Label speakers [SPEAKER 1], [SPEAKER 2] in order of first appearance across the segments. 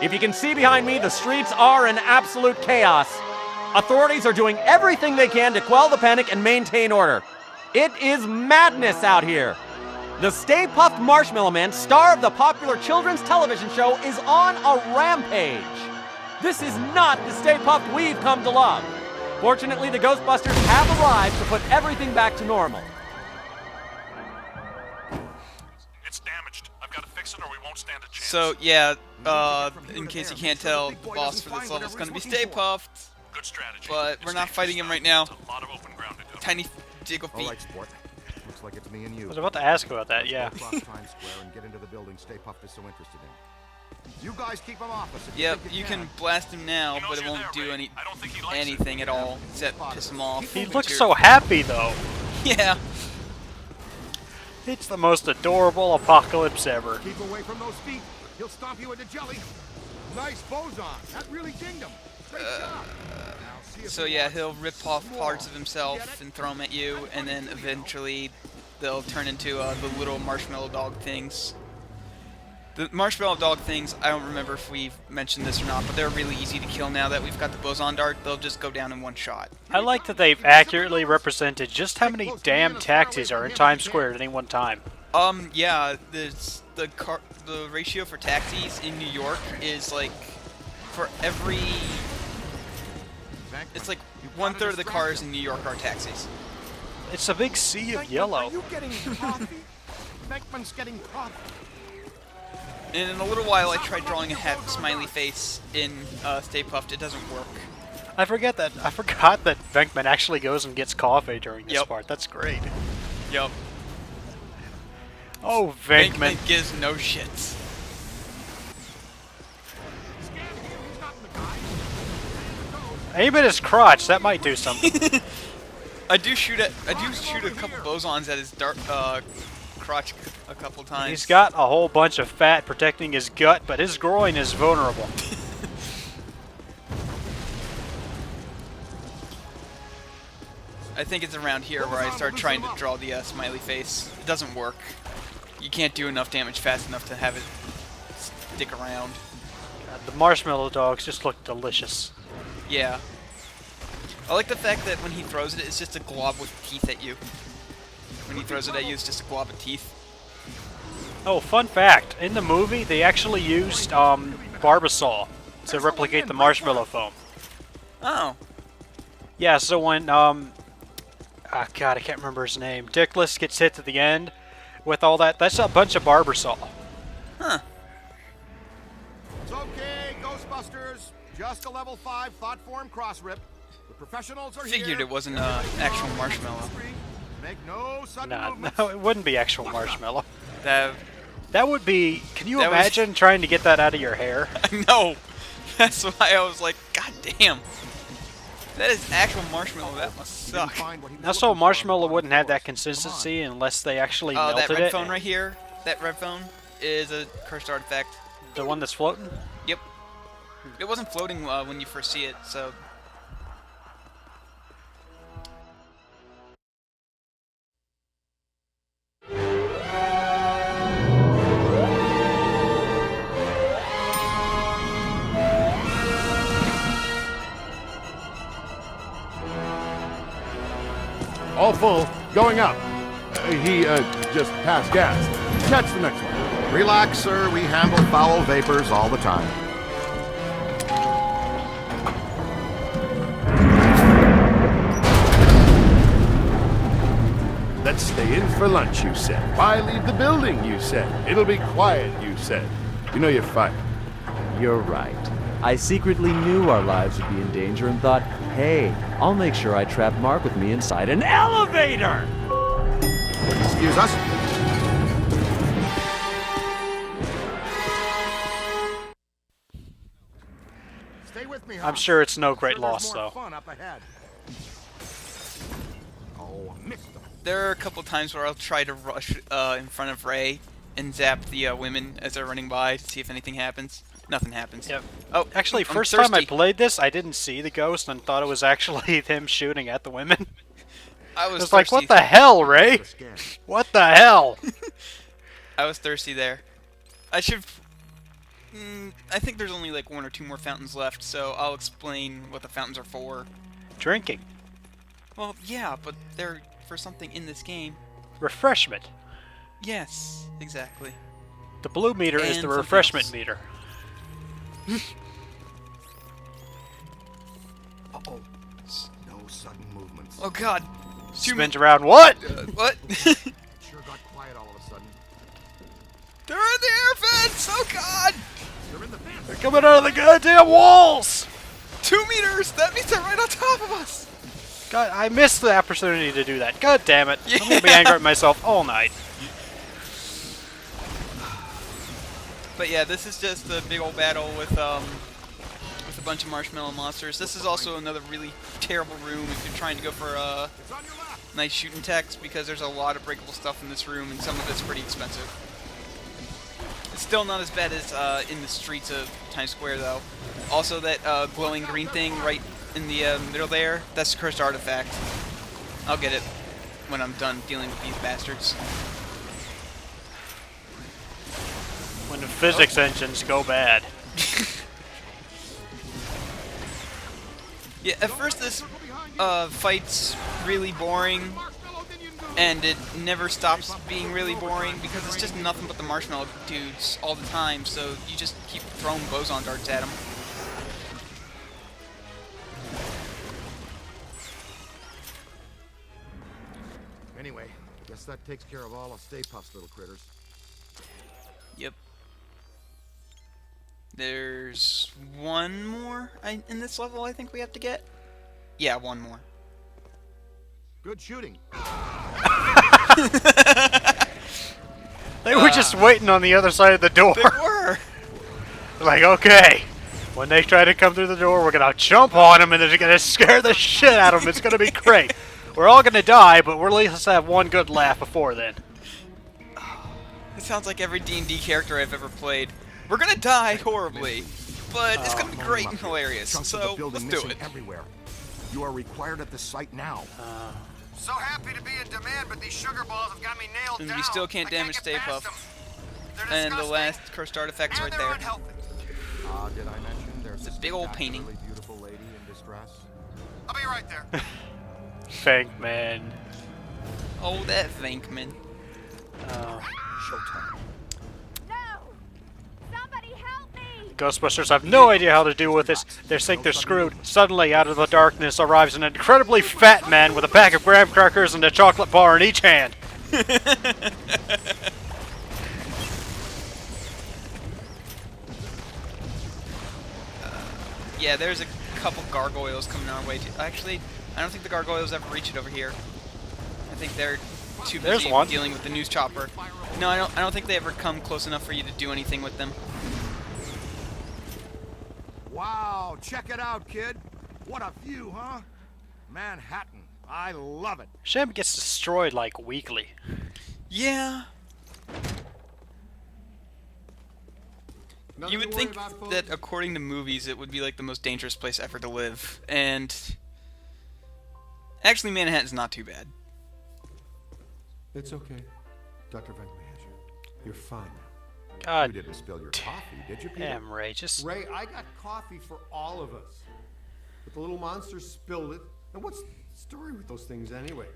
[SPEAKER 1] If you can see behind me, the streets are in absolute chaos. Authorities are doing everything they can to quell the panic and maintain order. It is madness out here. The Stay Puft Marshmallow Man, star of the popular children's television show, is on a rampage. This is not the Stay Puft we've come to love. Fortunately, the Ghostbusters have arrived to put everything back to normal.
[SPEAKER 2] It's damaged. I've got to fix it or we won't stand a chance.
[SPEAKER 3] So, yeah, in case you can't tell, the boss for this level is going to be Stay Puft.
[SPEAKER 2] Good strategy.
[SPEAKER 3] But we're not fighting him right now.
[SPEAKER 2] It's a lot of open ground to do.
[SPEAKER 3] Tiny jiggle feet.
[SPEAKER 4] All right, sport. Looks like it's me and you.
[SPEAKER 5] I was about to ask about that, yeah.
[SPEAKER 4] Go across Times Square and get into the building Stay Puft is so interested in. You guys keep him off us.
[SPEAKER 3] Yep, you can blast him now, but it won't do anything at all except piss him off.
[SPEAKER 5] He looks so happy, though.
[SPEAKER 3] Yeah.
[SPEAKER 5] It's the most adorable apocalypse ever.
[SPEAKER 4] Keep away from those feet. He'll stomp you into jelly. Nice boson. That really dinged him. Great job.
[SPEAKER 3] So yeah, he'll rip off parts of himself and throw them at you, and then eventually they'll turn into the little marshmallow dog things. The marshmallow dog things, I don't remember if we've mentioned this or not, but they're really easy to kill now that we've got the boson dart. They'll just go down in one shot.
[SPEAKER 5] I like that they've accurately represented just how many damn taxis are in Times Square at any one time.
[SPEAKER 3] Yeah, the ratio for taxis in New York is like, for every... It's like 1/3 of the cars in New York are taxis.
[SPEAKER 5] It's a big sea of yellow.
[SPEAKER 4] Are you getting coffee? Beckman's getting coffee.
[SPEAKER 3] And in a little while, I tried drawing a happy smiley face in Stay Puft. It doesn't work.
[SPEAKER 5] I forgot that Venkman actually goes and gets coffee during this part. That's great.
[SPEAKER 3] Yep.
[SPEAKER 5] Oh, Venkman.
[SPEAKER 3] Venkman gives no shits.
[SPEAKER 5] Aim at his crotch. That might do something.
[SPEAKER 3] I do shoot a couple bosons at his crotch a couple times.
[SPEAKER 5] He's got a whole bunch of fat protecting his gut, but his groin is vulnerable.
[SPEAKER 3] I think it's around here where I start trying to draw the smiley face. It doesn't work. You can't do enough damage fast enough to have it stick around.
[SPEAKER 5] God, the marshmallow dogs just look delicious.
[SPEAKER 3] Yeah. I like the fact that when he throws it, it's just a glob with teeth at you. When he throws it at you, it's just a glob of teeth.
[SPEAKER 5] Oh, fun fact. In the movie, they actually used Barbasol to replicate the marshmallow foam.
[SPEAKER 3] Oh.
[SPEAKER 5] Yeah, so when, God, I can't remember his name. Dickless gets hit to the end with all that. That's a bunch of Barbasol.
[SPEAKER 3] Huh.
[SPEAKER 4] It's okay, Ghostbusters. Just a level 5 thought form cross rip. The professionals are
[SPEAKER 3] Figured
[SPEAKER 4] here.
[SPEAKER 3] it wasn't actual marshmallow.
[SPEAKER 4] Make no sudden
[SPEAKER 5] Nah,
[SPEAKER 4] movements.
[SPEAKER 5] no, it wouldn't be actual marshmallow.
[SPEAKER 3] That
[SPEAKER 5] would be... Can you
[SPEAKER 3] That was-
[SPEAKER 5] imagine trying to get that out of your hair?
[SPEAKER 3] No. That's why I was like, God damn. That is actual marshmallow. That must suck.
[SPEAKER 5] Now, so marshmallow wouldn't have that consistency unless they actually melted
[SPEAKER 3] that red
[SPEAKER 5] it.
[SPEAKER 3] phone right here, that red phone is a cursed artifact.
[SPEAKER 5] The one that's floating?
[SPEAKER 3] Yep. It wasn't floating when you first see it, so...
[SPEAKER 6] All full, going up. He just passed gas. Catch the next one.
[SPEAKER 4] Relax, sir. We handle foul vapors all the time.
[SPEAKER 6] Let's stay in for lunch, you said. Why leave the building, you said. It'll be quiet, you said. You know you're fired.
[SPEAKER 7] You're right. I secretly knew our lives would be in danger and thought, hey, I'll make sure I trap Mark with me inside an elevator!
[SPEAKER 4] Excuse us. Stay with me,
[SPEAKER 5] I'm sure it's no great loss, though.
[SPEAKER 4] Fun up ahead. Oh, missed him.
[SPEAKER 3] There are a couple times where I'll try to rush in front of Ray and zap the women as they're running by to see if anything happens. Nothing happens.
[SPEAKER 5] Yep.
[SPEAKER 3] Oh,
[SPEAKER 5] Actually,
[SPEAKER 3] I'm
[SPEAKER 5] first time I
[SPEAKER 3] thirsty.
[SPEAKER 5] played this, I didn't see the ghost and thought it was actually him shooting at the women.
[SPEAKER 3] I was
[SPEAKER 5] It's like,
[SPEAKER 3] thirsty.
[SPEAKER 5] what the hell, Ray? What the hell?
[SPEAKER 3] I was thirsty there. I should... I think there's only like 1 or 2 more fountains left, so I'll explain what the fountains are for.
[SPEAKER 5] Drinking.
[SPEAKER 3] Well, yeah, but they're for something in this game.
[SPEAKER 5] Refreshment.
[SPEAKER 3] Yes, exactly.
[SPEAKER 5] The blue meter is
[SPEAKER 3] And
[SPEAKER 5] the
[SPEAKER 3] something
[SPEAKER 5] refreshment
[SPEAKER 3] else.
[SPEAKER 5] meter.
[SPEAKER 4] Uh-oh. No sudden movements.
[SPEAKER 3] Oh God.
[SPEAKER 5] Spins around. What?
[SPEAKER 3] What?
[SPEAKER 4] Sure got quiet all of a sudden.
[SPEAKER 3] They're in the air vents! Oh God!
[SPEAKER 4] They're in the vents.
[SPEAKER 5] They're coming out of the goddamn walls!
[SPEAKER 3] 2 meters! That means they're right on top of us!
[SPEAKER 5] God, I missed the opportunity to do that. God damn it. I'm gonna be angry at myself all night.
[SPEAKER 3] But yeah, this is just a big old battle with a bunch of marshmallow monsters. This is also another really terrible room if you're trying to go for
[SPEAKER 4] It's on your left.
[SPEAKER 3] nice shooting text, because there's a lot of breakable stuff in this room, and some of it's pretty expensive. It's still not as bad as in the streets of Times Square, though. Also, that glowing green thing right in the middle there, that's the cursed artifact. I'll get it when I'm done dealing with these bastards.
[SPEAKER 5] When the physics engines go bad.
[SPEAKER 3] Yeah, at first this fight's really boring, and it never stops being really boring because it's just nothing but the marshmallow dudes all the time, so you just keep throwing boson darts at them.
[SPEAKER 4] Anyway, guess that takes care of all of Stay Puft's little critters.
[SPEAKER 3] Yep. There's one more in this level I think we have to get. Yeah, one more.
[SPEAKER 4] Good shooting.
[SPEAKER 5] They were just waiting on the other side of the door.
[SPEAKER 3] They were!
[SPEAKER 5] Like, okay. When they try to come through the door, we're gonna jump on them and they're gonna scare the shit out of them. It's gonna be great. We're all gonna die, but we'll at least have one good laugh before then.
[SPEAKER 3] It sounds like every D&D character I've ever played. We're gonna die horribly, but it's gonna be great and hilarious,
[SPEAKER 4] Chunks of
[SPEAKER 3] so
[SPEAKER 4] the building
[SPEAKER 3] let's do
[SPEAKER 4] missing
[SPEAKER 3] it.
[SPEAKER 4] everywhere. You are required at the site now.
[SPEAKER 8] So happy to be in demand, but these sugar balls have got me nailed
[SPEAKER 3] And
[SPEAKER 8] down.
[SPEAKER 3] you still can't
[SPEAKER 8] I
[SPEAKER 3] damage
[SPEAKER 8] get
[SPEAKER 3] Stay
[SPEAKER 8] past
[SPEAKER 3] Puft.
[SPEAKER 8] them. They're
[SPEAKER 3] And the
[SPEAKER 8] disgusting,
[SPEAKER 3] last cursed artifact's
[SPEAKER 8] and
[SPEAKER 3] right
[SPEAKER 8] they're
[SPEAKER 3] there.
[SPEAKER 8] unhealthy.
[SPEAKER 4] Did I mention there's
[SPEAKER 3] It's a big old painting.
[SPEAKER 4] spectacularly beautiful lady in distress?
[SPEAKER 8] I'll be right there.
[SPEAKER 5] Thank man.
[SPEAKER 3] Oh, that Venkman.
[SPEAKER 4] Showtime.
[SPEAKER 9] No! Somebody help me!
[SPEAKER 5] Ghostbusters have no idea how to deal with this. They think they're screwed. Suddenly, out of the darkness arrives an incredibly fat man with a pack of graham crackers and a chocolate bar in each hand.
[SPEAKER 3] Yeah, there's a couple gargoyles coming our way. Actually, I don't think the gargoyles ever reach it over here. I think they're too
[SPEAKER 5] There's
[SPEAKER 3] busy
[SPEAKER 5] one.
[SPEAKER 3] dealing with the news chopper. No, I don't think they ever come close enough for you to do anything with them.
[SPEAKER 4] Wow, check it out, kid. What a view, huh? Manhattan. I love it.
[SPEAKER 5] Shame it gets destroyed like weekly.
[SPEAKER 3] Yeah.
[SPEAKER 4] Nothing
[SPEAKER 3] You would
[SPEAKER 4] to worry
[SPEAKER 3] think
[SPEAKER 4] about, folks.
[SPEAKER 3] that according to movies it would be like the most dangerous place ever to live, and actually Manhattan's not too bad.
[SPEAKER 10] It's okay. Dr. Venkman has you. You're fine now.
[SPEAKER 4] You
[SPEAKER 5] God
[SPEAKER 4] didn't spill your coffee, did you, Peter?
[SPEAKER 5] damn, Ray. Just
[SPEAKER 10] Ray, I got coffee for all of us. But the little monster spilled it. And what's the story with those things anyway?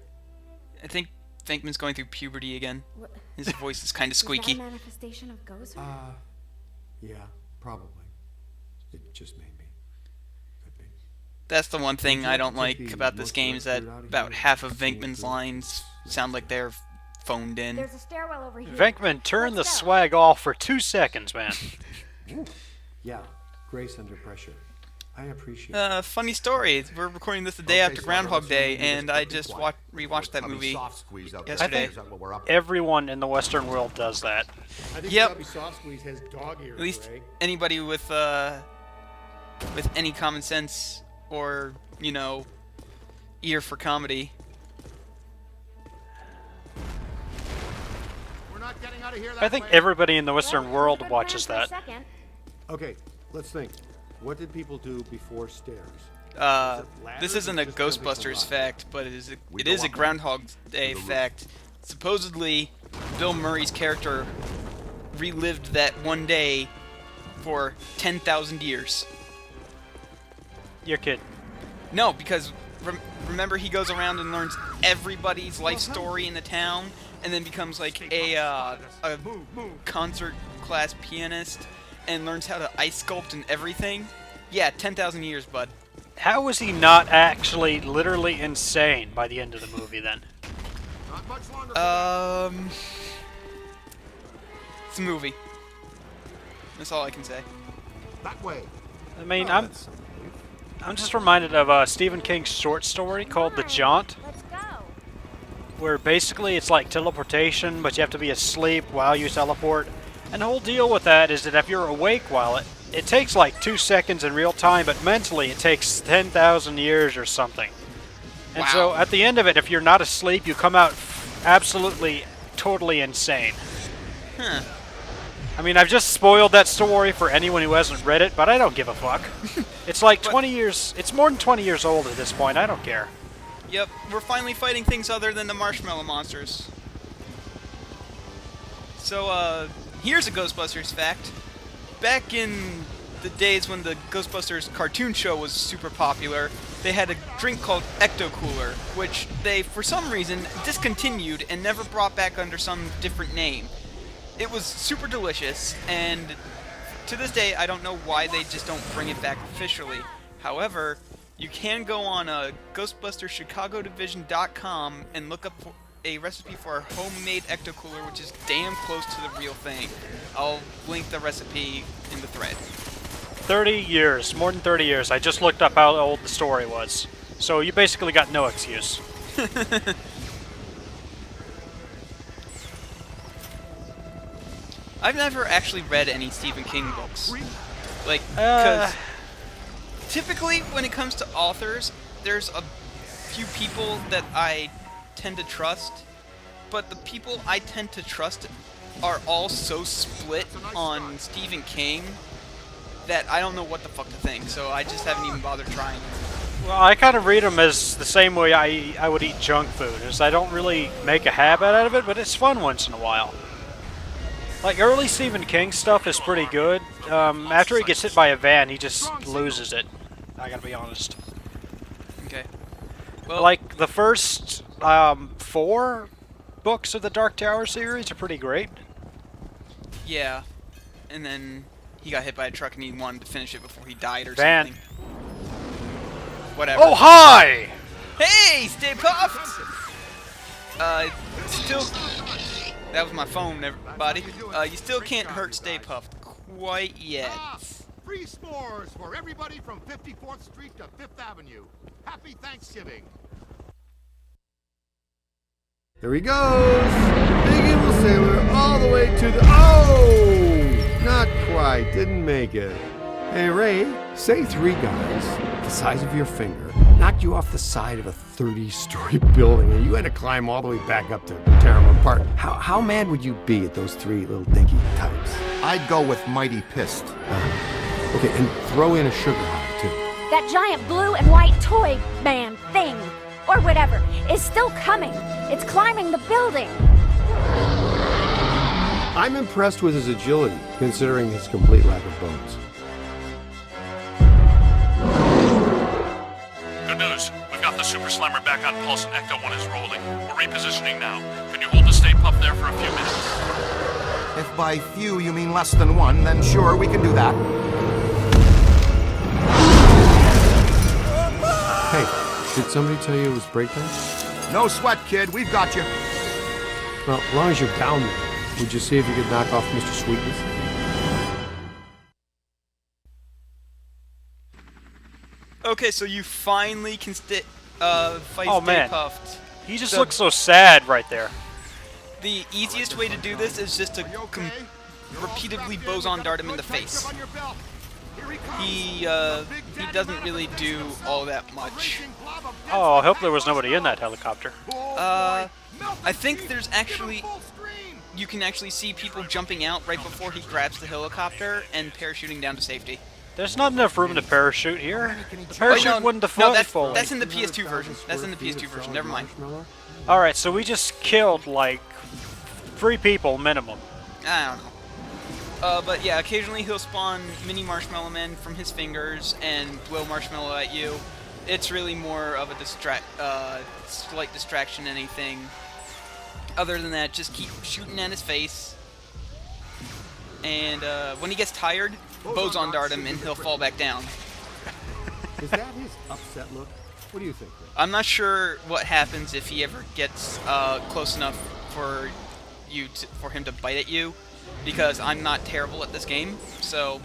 [SPEAKER 3] I think Venkman's going through puberty again.
[SPEAKER 9] What?
[SPEAKER 3] His voice is kind of
[SPEAKER 9] Is that
[SPEAKER 3] squeaky.
[SPEAKER 9] a manifestation of ghost?
[SPEAKER 10] Yeah, probably. It just may be. Could be.
[SPEAKER 3] That's the one thing I don't
[SPEAKER 10] Take
[SPEAKER 3] like
[SPEAKER 10] the
[SPEAKER 3] about this
[SPEAKER 10] most
[SPEAKER 3] game, is that
[SPEAKER 10] liquid out of
[SPEAKER 3] about
[SPEAKER 10] here.
[SPEAKER 3] half of
[SPEAKER 10] Seeing
[SPEAKER 3] Venkman's
[SPEAKER 10] through.
[SPEAKER 3] lines sound like they're phoned in.
[SPEAKER 9] There's a stairwell over here.
[SPEAKER 5] Venkman, turn the
[SPEAKER 9] Let's go.
[SPEAKER 5] swag off for 2 seconds, man.
[SPEAKER 10] Yeah, grace under pressure. I appreciate it.
[SPEAKER 3] Funny story. We're recording this the day
[SPEAKER 4] Okay,
[SPEAKER 3] after
[SPEAKER 4] so
[SPEAKER 3] Groundhog
[SPEAKER 4] let's
[SPEAKER 3] Day,
[SPEAKER 4] do this
[SPEAKER 3] and I
[SPEAKER 4] quickly
[SPEAKER 3] just
[SPEAKER 4] quiet.
[SPEAKER 3] rewatched that
[SPEAKER 4] I'll be
[SPEAKER 3] movie.
[SPEAKER 4] soft squeezed out there.
[SPEAKER 3] yesterday.
[SPEAKER 4] Is that what we're up to?
[SPEAKER 5] Everyone in the Western world does that.
[SPEAKER 10] I think
[SPEAKER 3] Yep.
[SPEAKER 10] Bobby Soft Squeeze has dog ears,
[SPEAKER 3] At least
[SPEAKER 10] Ray.
[SPEAKER 3] anybody with any common sense or, you know, ear for comedy.
[SPEAKER 4] We're not getting out of here that
[SPEAKER 5] I think
[SPEAKER 4] way.
[SPEAKER 5] everybody in the
[SPEAKER 9] Well,
[SPEAKER 5] Western
[SPEAKER 9] it was a
[SPEAKER 5] world
[SPEAKER 9] good
[SPEAKER 5] watches
[SPEAKER 9] plan
[SPEAKER 5] that.
[SPEAKER 9] for a second.
[SPEAKER 10] Okay, let's think. What did people do before stairs?
[SPEAKER 3] This isn't a Ghostbusters fact, but it is a Groundhog Day fact. Supposedly, Bill Murray's character relived that one day for 10,000 years.
[SPEAKER 5] You're kidding.
[SPEAKER 3] No, because remember he goes around and learns everybody's life story in the town, and then becomes like a concert class pianist, and learns how to ice sculpt and everything. Yeah, 10,000 years, bud.
[SPEAKER 5] How was he not actually literally insane by the end of the movie then?
[SPEAKER 4] Not much longer.
[SPEAKER 3] It's a movie. That's all I can say.
[SPEAKER 4] That way.
[SPEAKER 5] I mean, I'm just reminded of Stephen King's short story called The Jaunt,
[SPEAKER 9] Let's go.
[SPEAKER 5] where basically it's like teleportation, but you have to be asleep while you teleport. And the whole deal with that is that if you're awake while it takes like 2 seconds in real time, but mentally it takes 10,000 years or something. And
[SPEAKER 3] Wow.
[SPEAKER 5] so at the end of it, if you're not asleep, you come out absolutely, totally insane.
[SPEAKER 3] Huh.
[SPEAKER 5] I mean, I've just spoiled that story for anyone who hasn't read it, but I don't give a fuck. It's like 20 years, it's more than 20 years old at this point, I don't care.
[SPEAKER 3] Yep, we're finally fighting things other than the marshmallow monsters. So, here's a Ghostbusters fact. Back in the days when the Ghostbusters cartoon show was super popular, they had a drink called Ecto Cooler, which they, for some reason, discontinued and never brought back under some different name. It was super delicious, and to this day, I don't know why they just don't bring it back officially. However, you can go on GhostbustersChicagoDivision.com and look up a recipe for a homemade Ecto Cooler, which is damn close to the real thing. I'll link the recipe in the thread.
[SPEAKER 5] 30 years, more than 30 years. I just looked up how old the story was. So you basically got no excuse.
[SPEAKER 3] I've never actually read any Stephen King books. Like, because typically when it comes to authors, there's a few people that I tend to trust, but the people I tend to trust are all so split on Stephen King that I don't know what the fuck to think, so I just haven't even bothered trying.
[SPEAKER 5] Well, I kind of read them as the same way I would eat junk food, as I don't really make a habit out of it, but it's fun once in a while. Like, early Stephen King stuff is pretty good. After he gets hit by a van, he just loses it. I gotta be honest.
[SPEAKER 3] Okay. Well,
[SPEAKER 5] Like, the first 4 books of the Dark Tower series are pretty great.
[SPEAKER 3] yeah. And then he got hit by a truck and he wanted to finish it before he died or
[SPEAKER 5] Van.
[SPEAKER 3] something. Whatever.
[SPEAKER 5] Oh, hi!
[SPEAKER 3] Hey, Stay Puft! Still... That was my phone, everybody. You still can't hurt Stay Puft quite yet.
[SPEAKER 4] Free s'mores for everybody from 54th Street to 5th Avenue. Happy Thanksgiving.
[SPEAKER 6] Here he goes! Big evil sailor all the way to the... Oh! Not quite. Didn't make it. Hey, Ray, say 3 guys, the size of your finger, knocked you off the side of a 30-story building and you had to climb all the way back up to tear them apart. How mad would you be at those 3 little dinky types?
[SPEAKER 4] I'd go with mighty pissed.
[SPEAKER 6] Okay, and throw in a sugar high, too.
[SPEAKER 9] That giant blue and white toy man thing, or whatever, is still coming. It's climbing the building.
[SPEAKER 6] I'm impressed with his agility, considering his complete lack of bones.
[SPEAKER 2] Good news. We've got the Super Slammer back on pulse and Ecto 1 is rolling. We're repositioning now. Can you hold the Stay Puft there for a few minutes?
[SPEAKER 4] If by few you mean less than 1, then sure, we can do that.
[SPEAKER 6] Hey, did somebody tell you it was break time?
[SPEAKER 4] No sweat, kid. We've got you.
[SPEAKER 6] Well, as long as you're down there, would you see if you could knock off Mr. Sweetness?
[SPEAKER 3] Okay, so you finally can fight
[SPEAKER 5] Oh,
[SPEAKER 3] Stay
[SPEAKER 5] man.
[SPEAKER 3] Puft.
[SPEAKER 5] He just looks so sad right there.
[SPEAKER 3] The easiest way to do this is just to repeatedly boson dart him in the face. He doesn't really do all that much.
[SPEAKER 5] Oh, I hope there was nobody in that helicopter.
[SPEAKER 3] I think there's actually... You can actually see people jumping out right before he grabs the helicopter and parachuting down to safety.
[SPEAKER 5] There's not enough room to parachute here. The parachute wouldn't have
[SPEAKER 3] no,
[SPEAKER 5] fully.
[SPEAKER 3] that's in the PS2 version. That's in the PS2 version. Never mind.
[SPEAKER 5] Alright, so we just killed, like, 3 people minimum.
[SPEAKER 3] I don't But yeah, occasionally he'll spawn mini marshmallow men from his fingers and blow marshmallow at you. It's really more of a slight distraction than anything. Other than that, just keep shooting at his face. And when he gets tired, boson dart him and he'll fall back down.
[SPEAKER 10] Is that his upset look? What do you think, Rick?
[SPEAKER 3] I'm not sure what happens if he ever gets close enough for for him to bite at you, because I'm not terrible at this game. So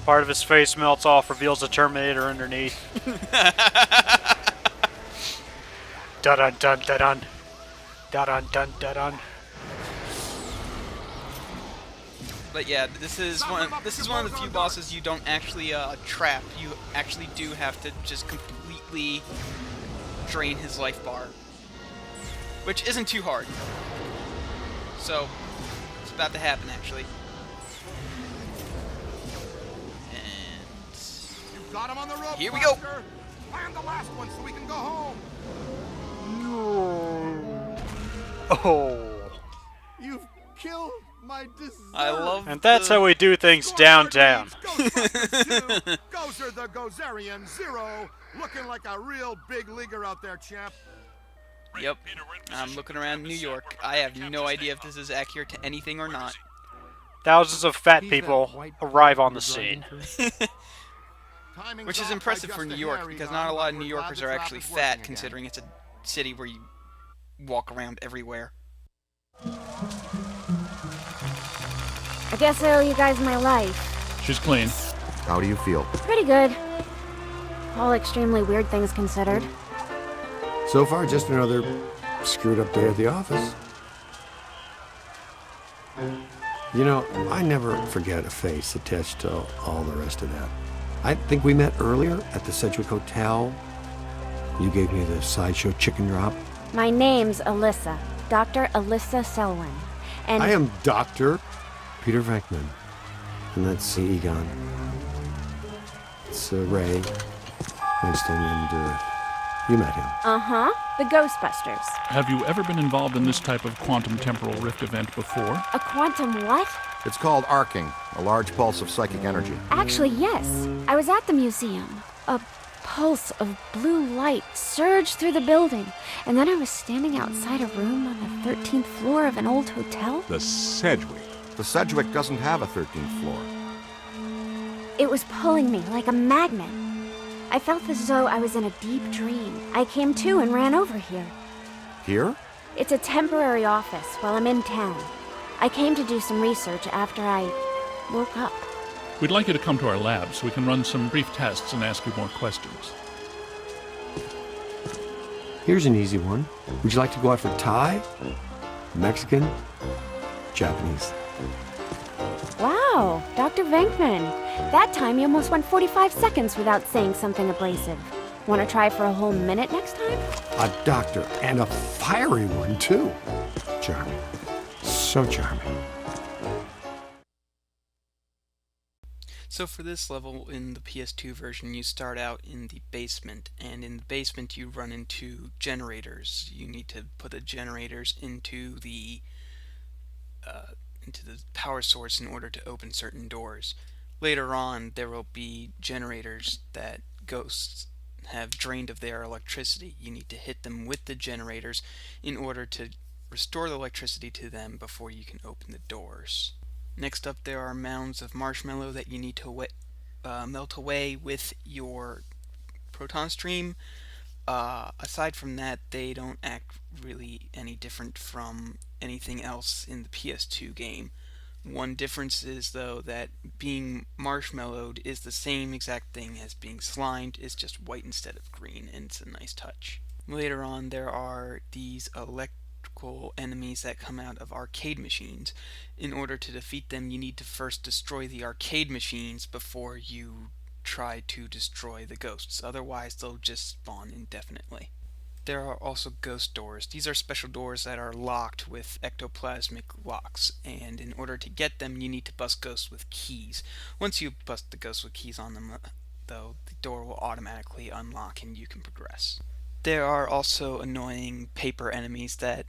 [SPEAKER 5] Part of his face melts off, reveals a Terminator underneath. Dun dun dun dun dun. Dun dun dun dun.
[SPEAKER 3] But yeah, this is one of the few bosses you don't actually trap. You actually do have to just completely drain his life bar, which isn't too hard. So it's about to happen, actually. And
[SPEAKER 4] You've got him on the rope.
[SPEAKER 3] Here we go.
[SPEAKER 4] Buster. Land the last one so we can go home.
[SPEAKER 5] Oh.
[SPEAKER 10] You've killed my dessert.
[SPEAKER 3] I love.
[SPEAKER 5] And that's how we do things downtown.
[SPEAKER 4] Ghostbusters 2, Gozer the Gozerian 0, looking like a real big leaguer out there, champ.
[SPEAKER 3] Yep. I'm looking around New York. I have no idea if this is accurate to anything or not.
[SPEAKER 5] Thousands of fat people arrive on the scene.
[SPEAKER 3] Which is impressive for New York, because not a lot of New Yorkers are actually fat, considering it's a city where you walk around everywhere.
[SPEAKER 9] I guess I owe you guys my life.
[SPEAKER 2] She's clean.
[SPEAKER 4] How do you feel?
[SPEAKER 9] Pretty good. All extremely weird things considered.
[SPEAKER 6] So far, just another screwed up day at the office. You know, I never forget a face attached to all the rest of that. I think we met earlier at the Sedgwick Hotel. You gave me the sideshow chicken drop.
[SPEAKER 9] My name's Alyssa. Dr. Alyssa Selwyn. And
[SPEAKER 6] I am Dr. Peter Venkman. And that's Egon. It's Ray Winston, and you met him.
[SPEAKER 9] Uh-huh. The Ghostbusters.
[SPEAKER 2] Have you ever been involved in this type of quantum temporal rift event before?
[SPEAKER 9] A quantum what?
[SPEAKER 4] It's called arcing, a large pulse of psychic energy.
[SPEAKER 9] Actually, yes. I was at the museum. A pulse of blue light surged through the building, and then I was standing outside a room on the 13th floor of an old hotel.
[SPEAKER 11] The Sedgwick.
[SPEAKER 4] The Sedgwick doesn't have a 13th floor.
[SPEAKER 9] It was pulling me like a magnet. I felt as though I was in a deep dream. I came to and ran over here.
[SPEAKER 4] Here?
[SPEAKER 9] It's a temporary office while I'm in town. I came to do some research after I woke up.
[SPEAKER 2] We'd like you to come to our lab so we can run some brief tests and ask you more questions.
[SPEAKER 6] Here's an easy one. Would you like to go out for Thai? Mexican? Japanese?
[SPEAKER 9] Wow, Dr. Venkman. That time you almost went 45 seconds without saying something abrasive. Want to try for a whole minute next time?
[SPEAKER 6] A doctor, and a fiery one, too. Charming. So charming.
[SPEAKER 3] So for this level in the PS2 version, you start out in the basement, and in the basement you run into generators. You need to put the generators into the power source in order to open certain doors. Later on, there will be generators that ghosts have drained of their electricity. You need to hit them with the generators in order to restore the electricity to them before you can open the doors. Next up, there are mounds of marshmallow that you need to melt away with your proton stream. Aside from that, they don't act really any different from anything else in the PS2 game. One difference is, though, that being marshmallowed is the same exact thing as being slimed. It's just white instead of green, and it's a nice touch. Later on, there are these electrical enemies that come out of arcade machines. In order to defeat them, you need to first destroy the arcade machines before you try to destroy the ghosts. Otherwise, they'll just spawn indefinitely. There are also ghost doors. These are special doors that are locked with ectoplasmic locks, and in order to get them, you need to bust ghosts with keys. Once you bust the ghosts with keys on them, though, the door will automatically unlock and you can progress. There are also annoying paper enemies that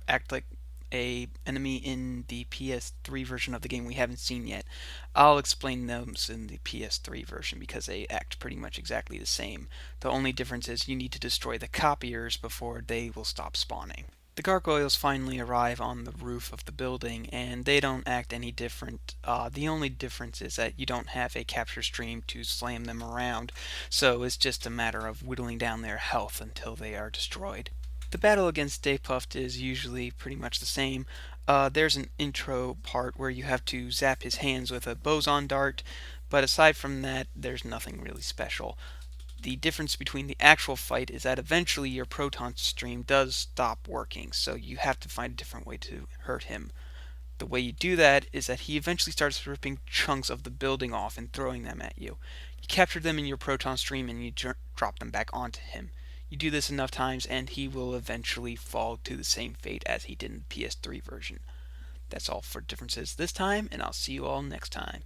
[SPEAKER 3] act like a enemy in the PS3 version of the game we haven't seen yet. I'll explain those in the PS3 version because they act pretty much exactly the same. The only difference is you need to destroy the copiers before they will stop spawning. The gargoyles finally arrive on the roof of the building, and they don't act any different. The only difference is that you don't have a capture stream to slam them around, so it's just a matter of whittling down their health until they are destroyed. The battle against Stay Puft is usually pretty much the same. There's an intro part where you have to zap his hands with a boson dart, but aside from that, there's nothing really special. The difference between the actual fight is that eventually your proton stream does stop working, so you have to find a different way to hurt him. The way you do that is that he eventually starts ripping chunks of the building off and throwing them at you. You capture them in your proton stream and you drop them back onto him. You do this enough times and he will eventually fall to the same fate as he did in the PS3 version. That's all for differences this time, and I'll see you all next time.